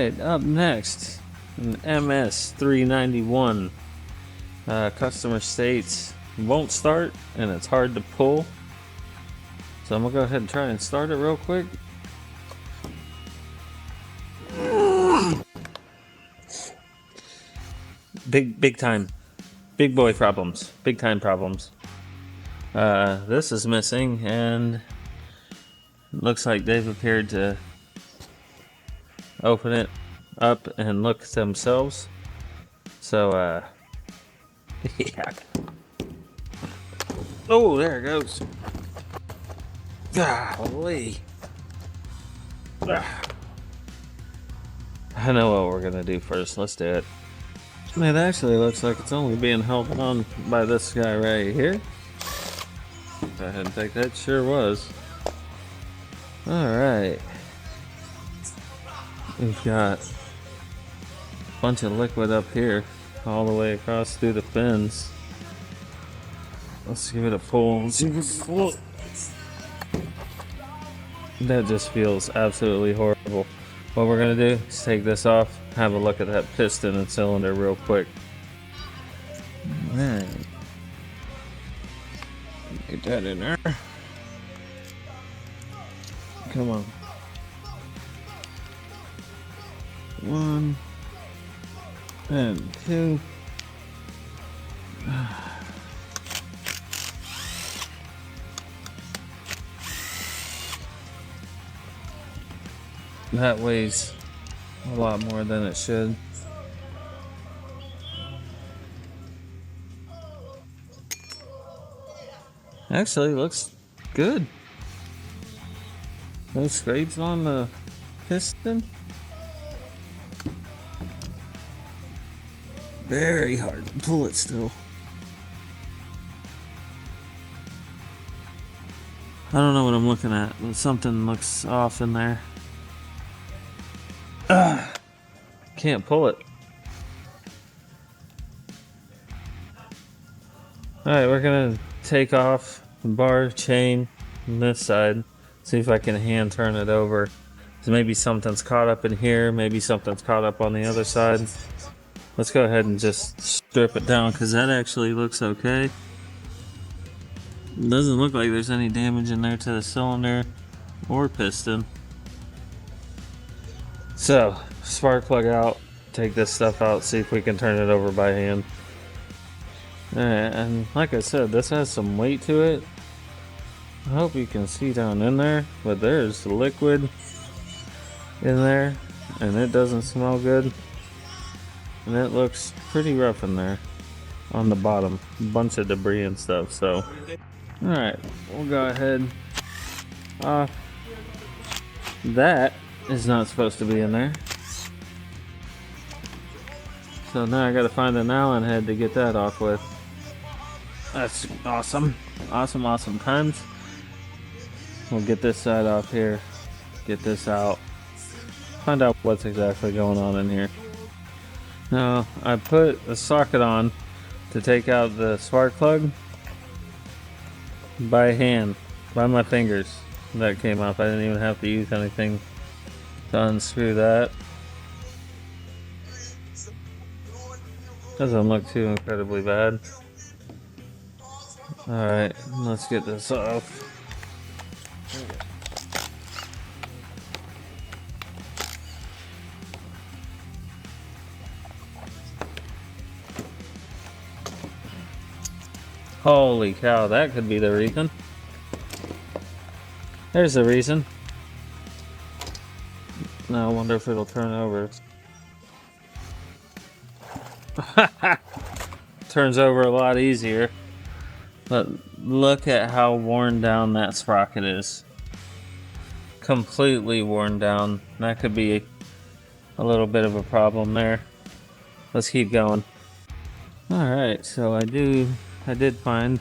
Alright, up next, an MS391. Customer states won't start and it's hard to pull. So I'm gonna go ahead and try and start it real quick. Big time. Big boy problems. Big time problems. This is missing and looks like they've appeared to open it up and look themselves. So, yeah. Oh, there it goes. Golly. I know what we're gonna do first. Let's do it. It actually looks like it's only being held on by this guy right here. Go ahead and take that. Sure was. Alright. We've got a bunch of liquid up here all the way across through the fins. Let's give it a pull. That just feels absolutely horrible. What we're gonna do is take this off, have a look at that piston and cylinder real quick. Alright. Get that in there. Come on. 1 and 2. That weighs a lot more than it should. Actually, looks good. No scrapes on the piston. Very hard to pull it still. I don't know what I'm looking at, but something looks off in there. Can't pull it. Alright, we're gonna take off the bar chain on this side. See if I can hand turn it over. So maybe something's caught up in here, maybe something's caught up on the other side. Let's go ahead and just strip it down because that actually looks okay. It doesn't look like there's any damage in there to the cylinder or piston. So, spark plug out, take this stuff out, see if we can turn it over by hand. And like I said, this has some weight to it. I hope you can see down in there, but there's liquid in there, and it doesn't smell good. And it looks pretty rough in there on the bottom. A bunch of debris and stuff, so. Alright, we'll go ahead. That is not supposed to be in there. So now I gotta find an Allen head to get that off with. That's awesome. Awesome times. We'll get this side off here. Get this out. Find out what's exactly going on in here. Now, I put a socket on to take out the spark plug by hand, by my fingers. That came off. I didn't even have to use anything to unscrew that. Doesn't look too incredibly bad. Alright, let's get this off. Holy cow, that could be the reason. There's the reason. Now I wonder if it'll turn over. Turns over a lot easier. But look at how worn down that sprocket is. Completely worn down. That could be a little bit of a problem there. Let's keep going. Alright, so I did find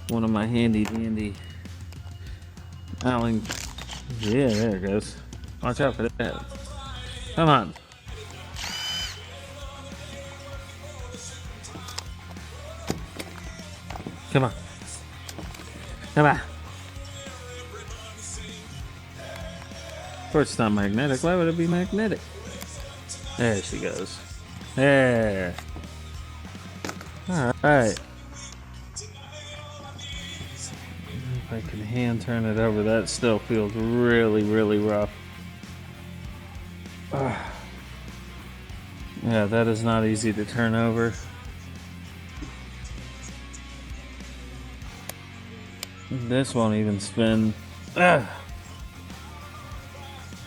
one of my handy dandy Allen. Yeah, there it goes. Watch out for that. Come on. Come on. Come on. Of course it's not magnetic. Why would it be magnetic? There she goes. There. Alright. If I can hand turn it over, that still feels really, really rough. Yeah, that is not easy to turn over. This won't even spin.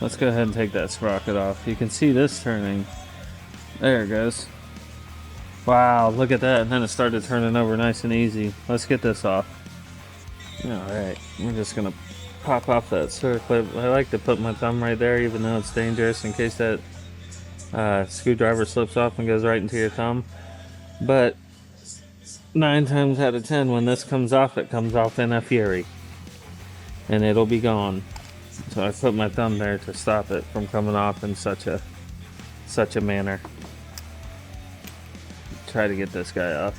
Let's go ahead and take that sprocket off. You can see this turning. There it goes. Wow, look at that. And then it started turning over nice and easy. Let's get this off. Alright, we're just gonna pop off that circlip. I like to put my thumb right there, even though it's dangerous, in case that screwdriver slips off and goes right into your thumb. But 9 times out of 10, when this comes off, it comes off in a fury. And it'll be gone. So I put my thumb there to stop it from coming off in such a manner. Try to get this guy off.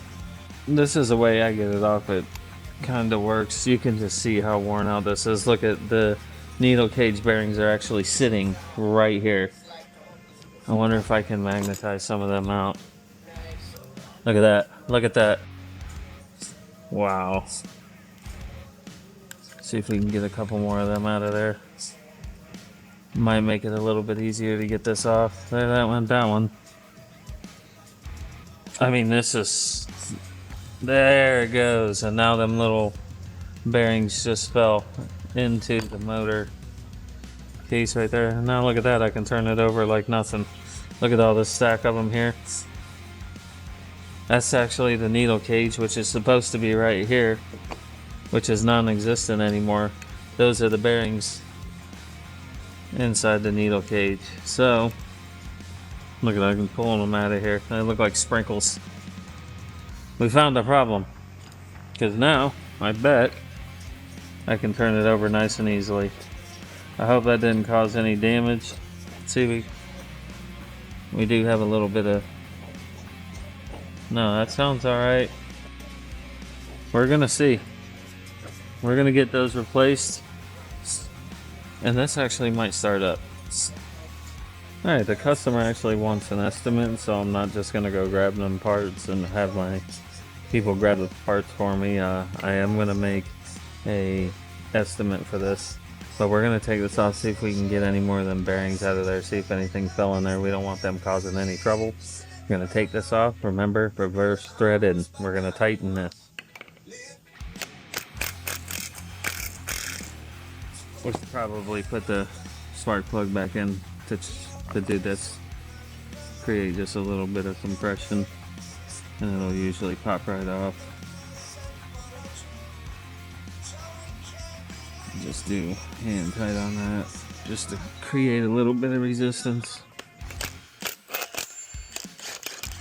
This is the way I get it off. It kind of works. You can just see how worn out this is. Look at the needle cage bearings are actually sitting right here. I wonder if I can magnetize some of them out. Look at that. Look at that. Wow. See if we can get a couple more of them out of there. Might make it a little bit easier to get this off. There, that went that one. I mean, this is... There it goes. And now them little bearings just fell into the motor case right there. And now look at that. I can turn it over like nothing. Look at all this stack of them here. That's actually the needle cage, which is supposed to be right here, which is non-existent anymore. Those are the bearings inside the needle cage. So, look at that, I can pull them out of here. They look like sprinkles. We found the problem. Because now, I bet, I can turn it over nice and easily. I hope that didn't cause any damage. See, we do have a little bit of... No, that sounds alright. We're gonna see. We're gonna get those replaced. And this actually might start up. Alright, the customer actually wants an estimate, so I'm not just gonna go grab them parts and have my people grab the parts for me. I am gonna make a estimate for this. But we're gonna take this off, see if we can get any more of them bearings out of there, see if anything fell in there. We don't want them causing any trouble. We're gonna take this off. Remember, reverse threaded. We're gonna tighten this. We should probably put the spark plug back in to do this. Create just a little bit of compression, and it'll usually pop right off. Just do hand tight on that, just to create a little bit of resistance.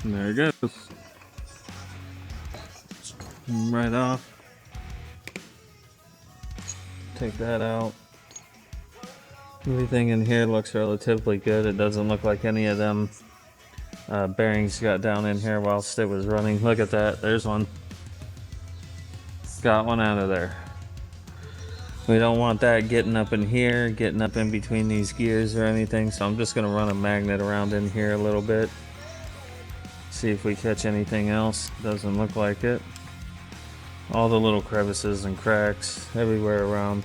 And there it goes. Right off. Take that out. Everything in here looks relatively good. It doesn't look like any of them bearings got down in here whilst it was running. Look at that. There's one. Got one out of there. We don't want that getting up in here, getting up in between these gears or anything. So I'm just going to run a magnet around in here a little bit. See if we catch anything else. Doesn't look like it. All the little crevices and cracks everywhere around.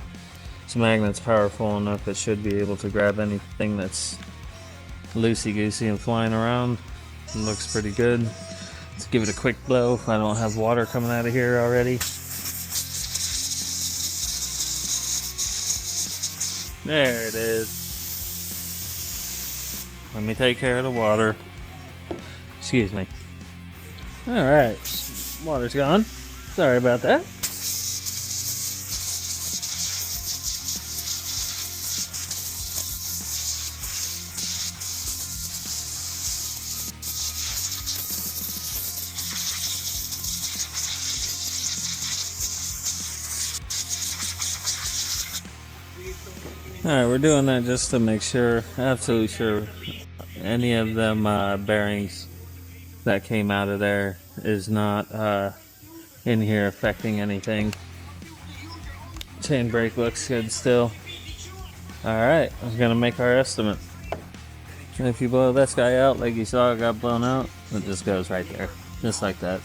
This magnet's powerful enough it should be able to grab anything that's loosey-goosey and flying around. It looks pretty good. Let's give it a quick blow if I don't have water coming out of here already. There it is. Let me take care of the water. Excuse me. Alright, water's gone. Sorry about that. Alright, we're doing that just to make sure, absolutely sure, any of them bearings that came out of there is not in here affecting anything. Chain brake looks good still. Alright, I'm gonna make our estimate. And if you blow this guy out like you saw it got blown out, it just goes right there, just like that.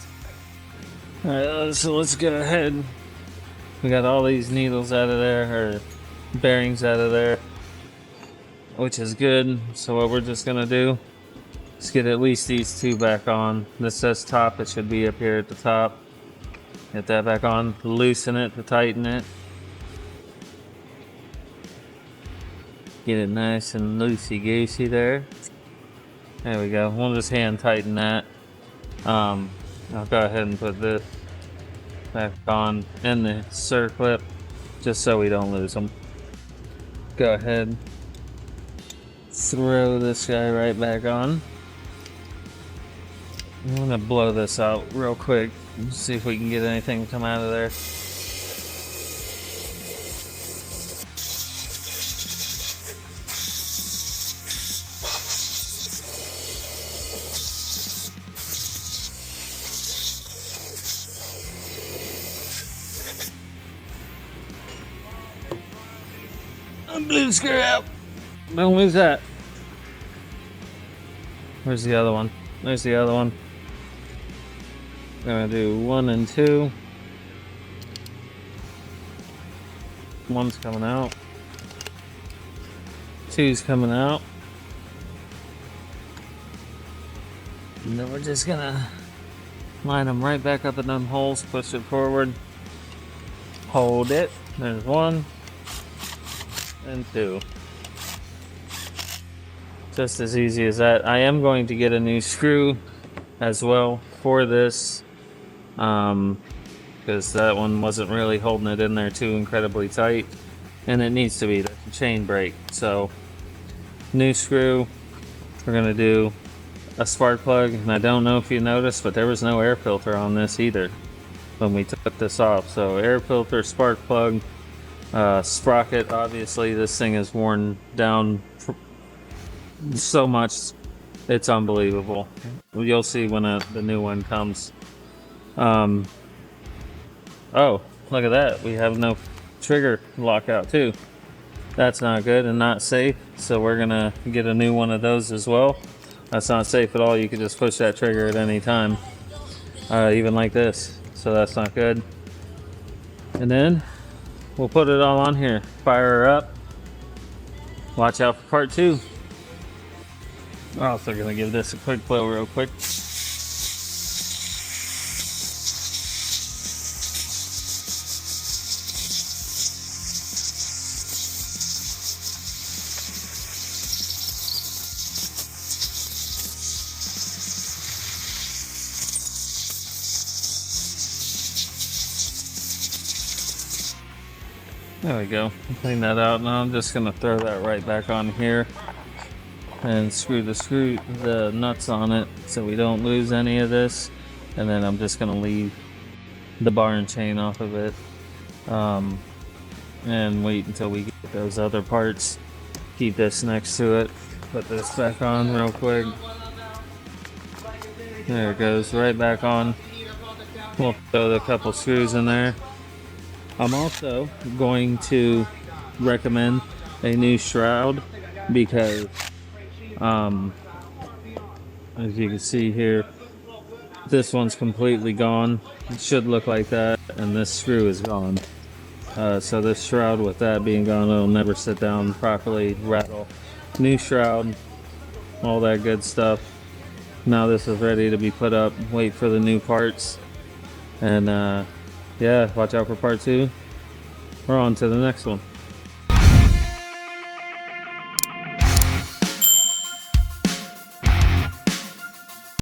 Alright, so let's go ahead. We got all these needles out of there, or bearings out of there, which is good. So what we're just gonna do is get at least these two back on. This says top, it should be up here at the top. Get that back on, loosen it to tighten it. Get it nice and loosey-goosey there. There we go. We'll just hand tighten that. I'll go ahead and put this back on in the circlip just so we don't lose them. Go ahead, throw this guy right back on. I'm gonna blow this out real quick and see if we can get anything to come out of there. Blue screw out. Don't lose that. Where's the other one? There's the other one. I'm gonna do 1 and 2. One's coming out. 2's coming out. And then we're just gonna line them right back up in them holes, push it forward, hold it. There's 1 and 2. Just as easy as that. I am going to get a new screw as well for this, because that one wasn't really holding it in there too incredibly tight, and it needs to be. There's a chain break. So new screw. We're gonna do a spark plug, and I don't know if you noticed, but there was no air filter on this either when we took this off. So air filter, spark plug, sprocket. Obviously this thing is worn down so much, it's unbelievable. You'll see when the new one comes. Oh, look at that, we have no trigger lockout too. That's not good and not safe, so we're gonna get a new one of those as well. That's not safe at all. You can just push that trigger at any time, even like this, so that's not good. And then we'll put it all on here, fire her up. Watch out for part 2. We're also gonna give this a quick blow real quick. There we go. Clean that out. Now I'm just gonna throw that right back on here and screw the nuts on it so we don't lose any of this. And then I'm just gonna leave the bar and chain off of it, and wait until we get those other parts. Keep this next to it. Put this back on real quick. There it goes, right back on. We'll throw a couple screws in there. I'm also going to recommend a new shroud because, as you can see here, this one's completely gone. It should look like that, and this screw is gone. So this shroud, with that being gone, it'll never sit down properly, rattle. New shroud, all that good stuff. Now this is ready to be put up. Wait for the new parts, and yeah, watch out for part 2. We're on to the next one.